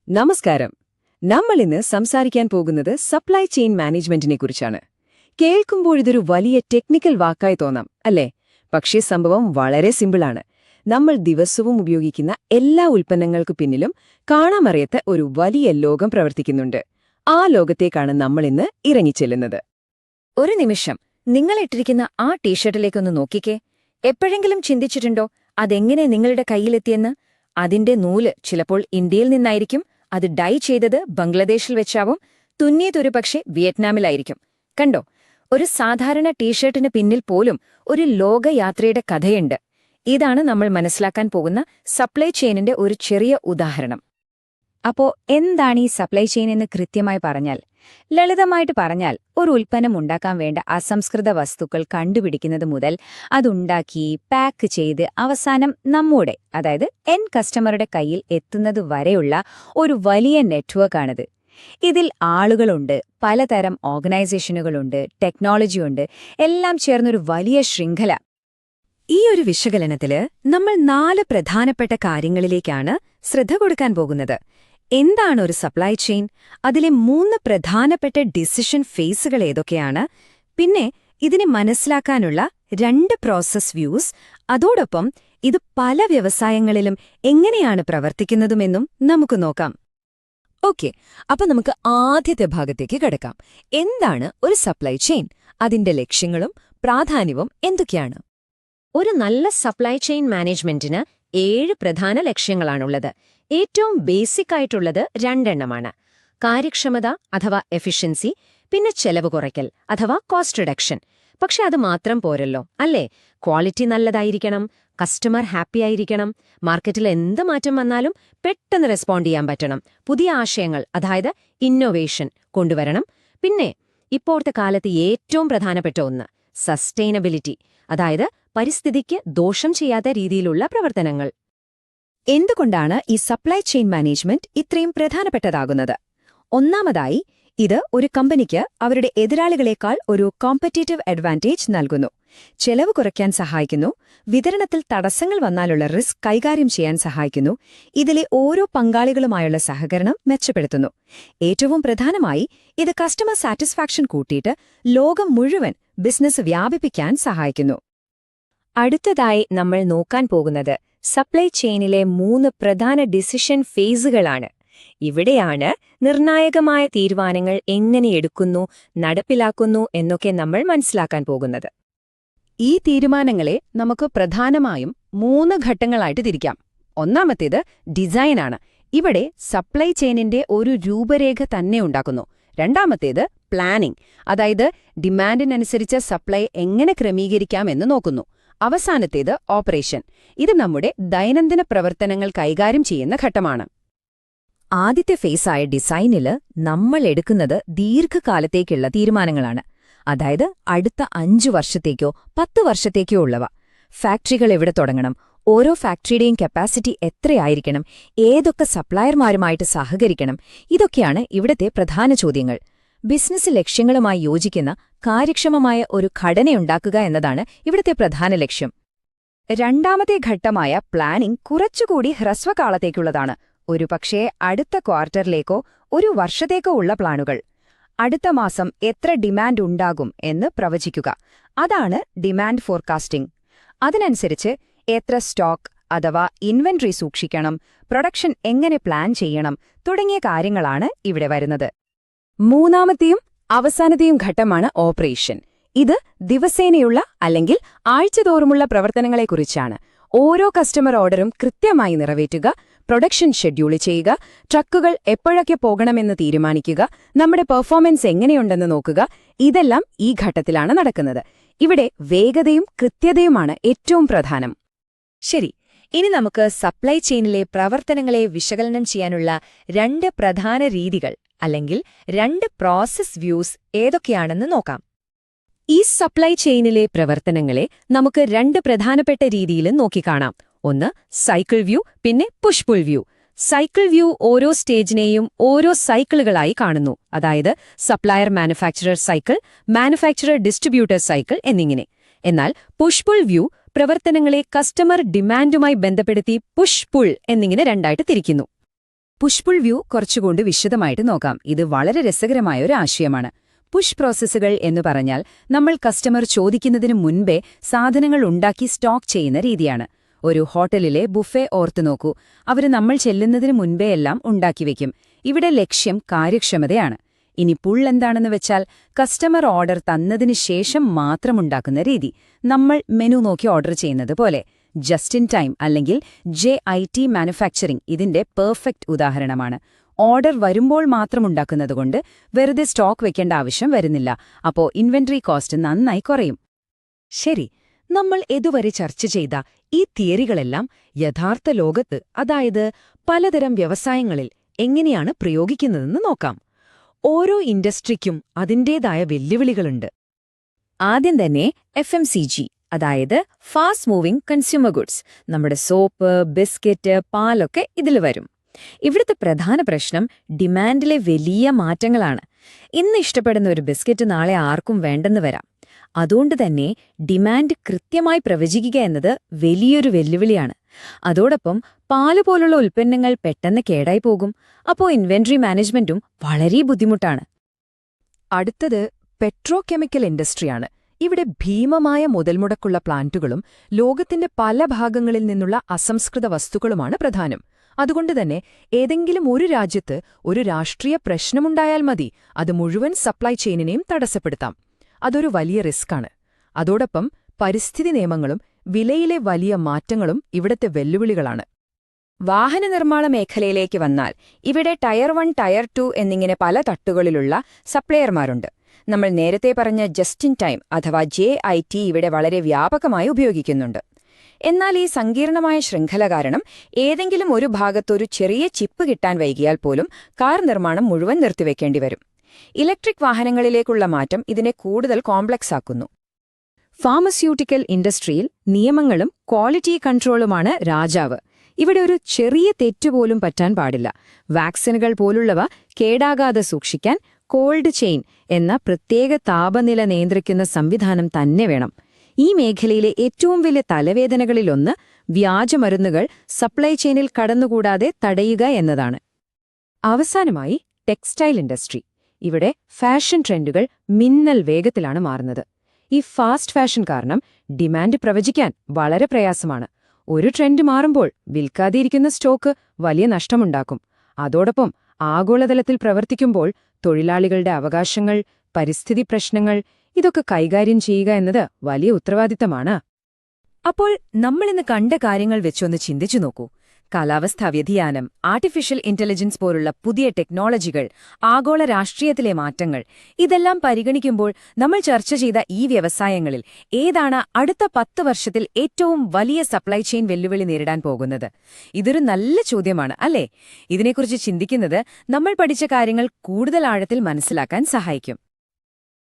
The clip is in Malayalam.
നമസ്കാരം. നമ്മൾ ഇന്ന് സംസാരിക്കാൻ പോകുന്നത് സപ്ലൈ ചെയിൻ മാനേജ്മെന്റിനെക്കുറിച്ചാണ്. കേൾക്കുമ്പോഴിതൊരു വലിയ ടെക്നിക്കൽ വാക്കായി തോന്നാം, അല്ലേ? പക്ഷേ സംഭവം വളരെ സിമ്പിളാണ്. നമ്മൾ ദിവസവും ഉപയോഗിക്കുന്ന എല്ലാ ഉൽപ്പന്നങ്ങൾക്കു പിന്നിലും കാണാമറിയത്ത ഒരു വലിയ ലോകം പ്രവർത്തിക്കുന്നുണ്ട്. ആ ലോകത്തേക്കാണ് നമ്മളിന്ന് ഇറങ്ങിച്ചെല്ലുന്നത്. ഒരു നിമിഷം, നിങ്ങളിട്ടിരിക്കുന്ന ആ ടീഷർട്ടിലേക്കൊന്ന് നോക്കിക്കേ. എപ്പോഴെങ്കിലും ചിന്തിച്ചിട്ടുണ്ടോ അതെങ്ങനെ നിങ്ങളുടെ കയ്യിലെത്തിയെന്ന്? അതിന്റെ നൂല് ചിലപ്പോൾ ഇന്ത്യയിൽ നിന്നായിരിക്കും, അത് ഡൈ ചെയ്തത് ബംഗ്ലാദേശിൽ വെച്ചാവും, തുന്നിയതൊരു പക്ഷേ വിയറ്റ്നാമിലായിരിക്കും. കണ്ടോ, ഒരു സാധാരണ ടീഷർട്ടിന് പിന്നിൽ പോലും ഒരു ലോകയാത്രയുടെ കഥയുണ്ട്. ഇതാണ് നമ്മൾ മനസ്സിലാക്കാൻ പോകുന്ന സപ്ലൈ ചെയിനിന്റെ ഒരു ചെറിയ ഉദാഹരണം. അപ്പോ എന്താണ് ഈ സപ്ലൈ ചെയിൻ എന്ന് കൃത്യമായി പറഞ്ഞാൽ? ലളിതമായിട്ട് പറഞ്ഞാൽ, ഒരു ഉൽപ്പന്നം ഉണ്ടാക്കാൻ വേണ്ട അസംസ്കൃത വസ്തുക്കൾ കണ്ടുപിടിക്കുന്നത് മുതൽ അതുണ്ടാക്കി പാക്ക് ചെയ്ത് അവസാനം നമ്മുടെ, അതായത് എൻ കസ്റ്റമറുടെ കയ്യിൽ എത്തുന്നത് വരെയുള്ള ഒരു വലിയ നെറ്റ്വർക്കാണിത്. ഇതിൽ ആളുകളുണ്ട്, പലതരം ഓർഗനൈസേഷനുകളുണ്ട്, ടെക്നോളജിയുണ്ട്, എല്ലാം ചേർന്നൊരു വലിയ ശൃംഖല. ഈ ഒരു വിശകലനത്തില് നമ്മൾ 4 പ്രധാനപ്പെട്ട കാര്യങ്ങളിലേക്കാണ് ശ്രദ്ധ കൊടുക്കാൻ പോകുന്നത്. എന്താണ് ഒരു സപ്ലൈ ചെയിൻ? അതിലെ 3 പ്രധാനപ്പെട്ട ഡിസിഷൻ ഫേസുകൾ ഏതൊക്കെയാണ്? പിന്നെ ഇതിനെ മനസ്സിലാക്കാനുള്ള 2 പ്രോസസ് വ്യൂസ്, അതോടൊപ്പം ഇത് പല വ്യവസായങ്ങളിലും എങ്ങനെയാണ് പ്രവർത്തിക്കുന്നതുമെന്നും നമുക്ക് നോക്കാം. ഓക്കെ, അപ്പൊ നമുക്ക് ആദ്യത്തെ ഭാഗത്തേക്ക് കിടക്കാം. എന്താണ് ഒരു സപ്ലൈ ചെയിൻ? അതിന്റെ ലക്ഷ്യങ്ങളും പ്രാധാന്യവും എന്തൊക്കെയാണ്? ഒരു നല്ല സപ്ലൈ ചെയിൻ മാനേജ്മെന്റിന് 7 പ്രധാന ലക്ഷ്യങ്ങളാണുള്ളത്. ഏറ്റവും ബേസിക് ആയിട്ടുള്ളത് 2 എണ്ണമാണ്. കാര്യക്ഷമത അഥവാ എഫിഷ്യൻസി, പിന്നെ ചെലവ് കുറയ്ക്കൽ അഥവാ കോസ്റ്റ് റിഡക്ഷൻ. പക്ഷെ അത് മാത്രം പോരല്ലോ, അല്ലേ? ക്വാളിറ്റി നല്ലതായിരിക്കണം, കസ്റ്റമർ ഹാപ്പി ആയിരിക്കണം, മാർക്കറ്റിൽ എന്ത് മാറ്റം വന്നാലും പെട്ടെന്ന് റെസ്പോണ്ട് ചെയ്യാൻ പറ്റണം, പുതിയ ആശയങ്ങൾ അതായത് ഇന്നൊവേഷൻ കൊണ്ടുവരണം. പിന്നെ ഇപ്പോഴത്തെ കാലത്ത് ഏറ്റവും പ്രധാനപ്പെട്ട ഒന്ന് സസ്റ്റൈനബിലിറ്റി, അതായത് പരിസ്ഥിതിക്ക് ദോഷം ചെയ്യാത്ത രീതിയിലുള്ള പ്രവർത്തനങ്ങൾ. എന്തുകൊണ്ടാണ് ഈ സപ്ലൈ ചെയിൻ മാനേജ്മെന്റ് ഇത്രയും പ്രധാനപ്പെട്ടതാകുന്നത്? ഒന്നാമതായി, ഇത് ഒരു കമ്പനിക്ക് അവരുടെ എതിരാളികളെക്കാൾ ഒരു കോമ്പറ്റീറ്റീവ് അഡ്വാൻറ്റേജ് നൽകുന്നു. ചെലവ് കുറയ്ക്കാൻ സഹായിക്കുന്നു, വിതരണത്തിൽ തടസ്സങ്ങൾ വന്നാലുള്ള റിസ്ക് കൈകാര്യം ചെയ്യാൻ സഹായിക്കുന്നു, ഇതിലെ ഓരോ പങ്കാളികളുമായുള്ള സഹകരണം മെച്ചപ്പെടുത്തുന്നു. ഏറ്റവും പ്രധാനമായി, ഇത് കസ്റ്റമർ സാറ്റിസ്ഫാക്ഷൻ കൂട്ടിയിട്ട് ലോകം മുഴുവൻ ബിസിനസ് വ്യാപിപ്പിക്കാൻ സഹായിക്കുന്നു. അടുത്തതായി നമ്മൾ നോക്കാൻ പോകുന്നത് സപ്ലൈ ചെയിനിലെ 3 പ്രധാന ഡിസിഷൻ ഫേസുകളാണ്. ഇവിടെയാണ് നിർണായകമായ തീരുമാനങ്ങൾ എങ്ങനെ എടുക്കുന്നു, നടപ്പിലാക്കുന്നു എന്നൊക്കെ നമ്മൾ മനസ്സിലാക്കാൻ പോകുന്നത്. ഈ തീരുമാനങ്ങളെ നമുക്ക് പ്രധാനമായും 3 ഘട്ടങ്ങളായിട്ട് തിരിക്കാം. ഒന്നാമത്തേത് ഡിസൈനാണ്. ഇവിടെ സപ്ലൈ ചെയിനിന്റെ ഒരു രൂപരേഖ തന്നെ ഉണ്ടാക്കുന്നു. രണ്ടാമത്തേത് പ്ലാനിംഗ്, അതായത് ഡിമാൻഡിനനുസരിച്ച് സപ്ലൈ എങ്ങനെ ക്രമീകരിക്കാമെന്ന് നോക്കുന്നു. അവസാനത്തേത് ഓപ്പറേഷൻ. ഇത് നമ്മുടെ ദൈനംദിന പ്രവർത്തനങ്ങൾ കൈകാര്യം ചെയ്യുന്ന ഘട്ടമാണ്. ആദ്യത്തെ ഫേസായ ഡിസൈനില് നമ്മൾ എടുക്കുന്നത് ദീർഘകാലത്തേക്കുള്ള തീരുമാനങ്ങളാണ്. അതായത് അടുത്ത 5 വർഷത്തേക്കോ 10 വർഷത്തേക്കോ ഉള്ളവ. ഫാക്ടറികൾ എവിടെ തുടങ്ങണം, ഓരോ ഫാക്ടറിയുടെയും കപ്പാസിറ്റി എത്രയായിരിക്കണം, ഏതൊക്കെ സപ്ലയർമാരുമായിട്ട് സഹകരിക്കണം, ഇതൊക്കെയാണ് ഇവിടത്തെ പ്രധാന ചോദ്യങ്ങൾ. ബിസിനസ് ലക്ഷ്യങ്ങളുമായി യോജിക്കുന്ന കാര്യക്ഷമമായ ഒരു ഘടനയുണ്ടാക്കുക എന്നതാണ് ഇവിടുത്തെ പ്രധാന ലക്ഷ്യം. രണ്ടാമത്തെ ഘട്ടമായ പ്ലാനിംഗ് കുറച്ചുകൂടി ഹ്രസ്വകാലത്തേക്കുള്ളതാണ്. ഒരുപക്ഷേ അടുത്ത ക്വാർട്ടറിലേക്കോ 1 വർഷത്തേക്കോ ഉള്ള പ്ലാനുകൾ. അടുത്ത മാസം എത്ര ഡിമാൻഡ് ഉണ്ടാകും എന്ന് പ്രവചിക്കുക, അതാണ് ഡിമാൻഡ് ഫോർകാസ്റ്റിംഗ്. അതിനനുസരിച്ച് എത്ര സ്റ്റോക്ക് അഥവാ ഇൻവെന്ററി സൂക്ഷിക്കണം, പ്രൊഡക്ഷൻ എങ്ങനെ പ്ലാൻ ചെയ്യണം തുടങ്ങിയ കാര്യങ്ങളാണ് ഇവിടെ വരുന്നത്. മൂന്നാമത്തെയും അവസാനത്തെയും ഘട്ടമാണ് ഓപ്പറേഷൻ. ഇത് ദിവസേനയുള്ള അല്ലെങ്കിൽ ആഴ്ചതോറുമുള്ള പ്രവർത്തനങ്ങളെക്കുറിച്ചാണ്. ഓരോ കസ്റ്റമർ ഓർഡറും കൃത്യമായി നിറവേറ്റുക, പ്രൊഡക്ഷൻ ഷെഡ്യൂൾ ചെയ്യുക, ട്രക്കുകൾ എപ്പോഴൊക്കെ പോകണമെന്ന് തീരുമാനിക്കുക, നമ്മുടെ പെർഫോമൻസ് എങ്ങനെയുണ്ടെന്ന് നോക്കുക. ഇതെല്ലാം ഈ ഘട്ടത്തിലാണ് നടക്കുന്നത്. ഇവിടെ വേഗതയും കൃത്യതയുമാണ് ഏറ്റവും പ്രധാനം. ശരി, ഇനി നമുക്ക് സപ്ലൈ ചെയിനിലെ പ്രവർത്തനങ്ങളെ വിശകലനം ചെയ്യാനുള്ള 2 പ്രധാന രീതികൾ അല്ലെങ്കിൽ 2 പ്രോസസ് വ്യൂസ് ഏതൊക്കെയാണെന്ന് നോക്കാം. ഈ സപ്ലൈ ചെയിനിലെ പ്രവർത്തനങ്ങളെ നമുക്ക് 2 പ്രധാനപ്പെട്ട രീതിയിൽ നോക്കിക്കാണാം. ഒന്ന് സൈക്കിൾ വ്യൂ, പിന്നെ push pull view. Cycle view ഓരോ സ്റ്റേജിനെയും ഓരോ സൈക്കിളുകളായി കാണുന്നു, അതായത് supplier manufacturer cycle, manufacturer distributor cycle എന്നിങ്ങനെ. എന്നാൽ പുഷ് പുൾ വ്യൂ പ്രവർത്തനങ്ങളെ കസ്റ്റമർ ഡിമാൻഡുമായി ബന്ധപ്പെടുത്തി പുഷ് പുൾ എന്നിങ്ങനെ 2ആയിട്ട് തിരിക്കുന്നു. പുഷ് പുൾ വ്യൂ കുറച്ചുകൊണ്ട് വിശദമായിട്ട് നോക്കാം. ഇത് വളരെ രസകരമായ ഒരു ആശയമാണ്. പുഷ് പ്രോസസ്സുകൾ എന്ന് പറഞ്ഞാൽ നമ്മൾ കസ്റ്റമർ ചോദിക്കുന്നതിന് മുൻപേ സാധനങ്ങൾ ഉണ്ടാക്കി സ്റ്റോക്ക് ചെയ്യുന്ന രീതിയാണ്. ഒരു ഹോട്ടലിലെ ബുഫേ ഓർത്തു നോക്കൂ. അവര് നമ്മൾ ചെല്ലുന്നതിന് മുൻപേ എല്ലാം ഉണ്ടാക്കിവെക്കും. ഇവിടെ ലക്ഷ്യം കാര്യക്ഷമതയാണ്. ഇനി പുൾ എന്താണെന്ന് വെച്ചാൽ കസ്റ്റമർ ഓർഡർ തന്നതിന് ശേഷം മാത്രമുണ്ടാക്കുന്ന രീതി. നമ്മൾ മെനു നോക്കി ഓർഡർ ചെയ്യുന്നത് പോലെ. ജസ്റ്റ് ഇൻ ടൈം അല്ലെങ്കിൽ JIT മാനുഫാക്ചറിംഗ് ഇതിന്റെ പെർഫെക്റ്റ് ഉദാഹരണമാണ്. ഓർഡർ വരുമ്പോൾ മാത്രമുണ്ടാക്കുന്നതുകൊണ്ട് വെറുതെ സ്റ്റോക്ക് വെക്കേണ്ട ആവശ്യം വരുന്നില്ല. അപ്പോൾ ഇൻവെന്ററി കോസ്റ്റ് നന്നായി കുറയും. ശരി, നമ്മൾ ഇതുവരെ ചർച്ച ചെയ്ത ഈ തിയറികളെല്ലാം യഥാർത്ഥ ലോകത്ത്, അതായത് പലതരം വ്യവസായങ്ങളിൽ എങ്ങനെയാണ് പ്രയോഗിക്കുന്നതെന്ന് നോക്കാം. ഓരോ ഇൻഡസ്ട്രിക്കും അതിന്റേതായ വെല്ലുവിളികളുണ്ട്. ആദ്യം തന്നെ FMCG, അതായത് ഫാസ്റ്റ് മൂവിംഗ് കൺസ്യൂമർ ഗുഡ്സ്. നമ്മുടെ സോപ്പ്, ബിസ്ക്കറ്റ്, പാലൊക്കെ ഇതിൽ വരും. ഇവിടുത്തെ പ്രധാന പ്രശ്നം ഡിമാൻഡിലെ വലിയ മാറ്റങ്ങളാണ്. ഇന്ന് ഇഷ്ടപ്പെടുന്ന ഒരു ബിസ്ക്കറ്റ് നാളെ ആർക്കും വേണ്ടെന്ന് വരാം. അതുകൊണ്ട് തന്നെ ഡിമാൻഡ് കൃത്യമായി പ്രവചിക്കുക എന്നത് വലിയൊരു വെല്ലുവിളിയാണ്. അതോടൊപ്പം പാല് പോലുള്ള ഉൽപ്പന്നങ്ങൾ പെട്ടെന്ന് കേടായി പോകും. അപ്പോൾ ഇൻവെന്ററി മാനേജ്മെന്റും വളരെ ബുദ്ധിമുട്ടാണ്. അടുത്തത് പെട്രോകെമിക്കൽ ഇൻഡസ്ട്രിയാണ്. ഇവിടെ ഭീമമായ മുതൽമുടക്കുള്ള പ്ലാന്റുകളും ലോകത്തിന്റെ പല ഭാഗങ്ങളിൽ നിന്നുള്ള അസംസ്കൃത വസ്തുക്കളുമാണ് പ്രധാനം. അതുകൊണ്ടുതന്നെ ഏതെങ്കിലും ഒരു രാജ്യത്ത് ഒരു രാഷ്ട്രീയ പ്രശ്നമുണ്ടായാൽ മതി, അത് മുഴുവൻ സപ്ലൈ ചെയിനിനെയും തടസ്സപ്പെടുത്താം. അതൊരു വലിയ റിസ്ക്കാണ്. അതോടൊപ്പം പരിസ്ഥിതി നിയമങ്ങളും വിലയിലെ വലിയ മാറ്റങ്ങളും ഇവിടത്തെ വെല്ലുവിളികളാണ്. വാഹന നിർമ്മാണ മേഖലയിലേക്ക് വന്നാൽ ഇവിടെ ടയർ 1, ടയർ 2 എന്നിങ്ങനെ പല തട്ടുകളിലുള്ള സപ്ലയർമാരുണ്ട്. നമ്മൾ നേരത്തെ പറഞ്ഞ ജസ്റ്റ് ഇൻ ടൈം അഥവാ JIT ഇവിടെ വളരെ വ്യാപകമായി ഉപയോഗിക്കുന്നുണ്ട്. എന്നാൽ ഈ സങ്കീർണമായ ശൃംഖല കാരണം ഏതെങ്കിലും ഒരു ഭാഗത്തൊരു ചെറിയ ചിപ്പ് കിട്ടാൻ വൈകിയാൽ പോലും കാർ നിർമ്മാണം മുഴുവൻ നിർത്തിവെക്കേണ്ടി വരും. ഇലക്ട്രിക് വാഹനങ്ങളിലേക്കുള്ള മാറ്റം ഇതിനെ കൂടുതൽ കോംപ്ലക്സ് ആക്കുന്നു. ഫാർമസ്യൂട്ടിക്കൽ ഇൻഡസ്ട്രിയിൽ നിയമങ്ങളും ക്വാളിറ്റി കൺട്രോളുമാണ് രാജാവ്. ഇവിടെ ഒരു ചെറിയ തെറ്റുപോലും പറ്റാൻ പാടില്ല. വാക്സിനുകൾ പോലുള്ളവ കേടാകാതെ സൂക്ഷിക്കാൻ കോൾഡ് ചെയിൻ എന്ന പ്രത്യേക താപനില നിയന്ത്രിക്കുന്ന സംവിധാനം തന്നെ വേണം. ഈ മേഖലയിലെ ഏറ്റവും വലിയ തലവേദനകളിലൊന്ന് വ്യാജമരുന്നുകൾ സപ്ലൈ ചെയിനിൽ കടന്നുകൂടാതെ തടയുക എന്നതാണ്. അവസാനമായി ടെക്സ്റ്റൈൽ ഇൻഡസ്ട്രി. ഇവിടെ ഫാഷൻ ട്രെൻഡുകൾ മിന്നൽ വേഗത്തിലാണ് മാറുന്നത്. ഈ ഫാസ്റ്റ് ഫാഷൻ കാരണം ഡിമാൻഡ് പ്രവചിക്കാൻ വളരെ പ്രയാസമാണ്. ഒരു ട്രെൻഡ് മാറുമ്പോൾ വിൽക്കാതെയിരിക്കുന്ന സ്റ്റോക്ക് വലിയ നഷ്ടമുണ്ടാക്കും. അതോടൊപ്പം ആഗോളതലത്തിൽ പ്രവർത്തിക്കുമ്പോൾ തൊഴിലാളികളുടെ അവകാശങ്ങൾ, പരിസ്ഥിതി പ്രശ്നങ്ങൾ ഇതൊക്കെ കൈകാര്യം ചെയ്യുക എന്നത് വലിയ ഉത്തരവാദിത്തമാണ്. അപ്പോൾ നമ്മളിന്ന് കണ്ട കാര്യങ്ങൾ വെച്ചൊന്ന് ചിന്തിച്ചു നോക്കൂ. കാലാവസ്ഥാ വ്യതിയാനം, ആർട്ടിഫിഷ്യൽ ഇന്റലിജൻസ് പോലുള്ള പുതിയ ടെക്നോളജികൾ, ആഗോള രാഷ്ട്രീയത്തിലെ മാറ്റങ്ങൾ ഇതെല്ലാം പരിഗണിക്കുമ്പോൾ നമ്മൾ ചർച്ച ചെയ്ത ഈ വ്യവസായങ്ങളിൽ ഏതാണ് അടുത്ത 10 വർഷത്തിൽ ഏറ്റവും വലിയ സപ്ലൈ ചെയിൻ വെല്ലുവിളി നേരിടാൻ പോകുന്നത്? ഇതൊരു നല്ല ചോദ്യമാണ്, അല്ലേ? ഇതിനെക്കുറിച്ച് ചിന്തിക്കുന്നത് നമ്മൾ പഠിച്ച കാര്യങ്ങൾ കൂടുതൽ ആഴത്തിൽ മനസ്സിലാക്കാൻ സഹായിക്കും.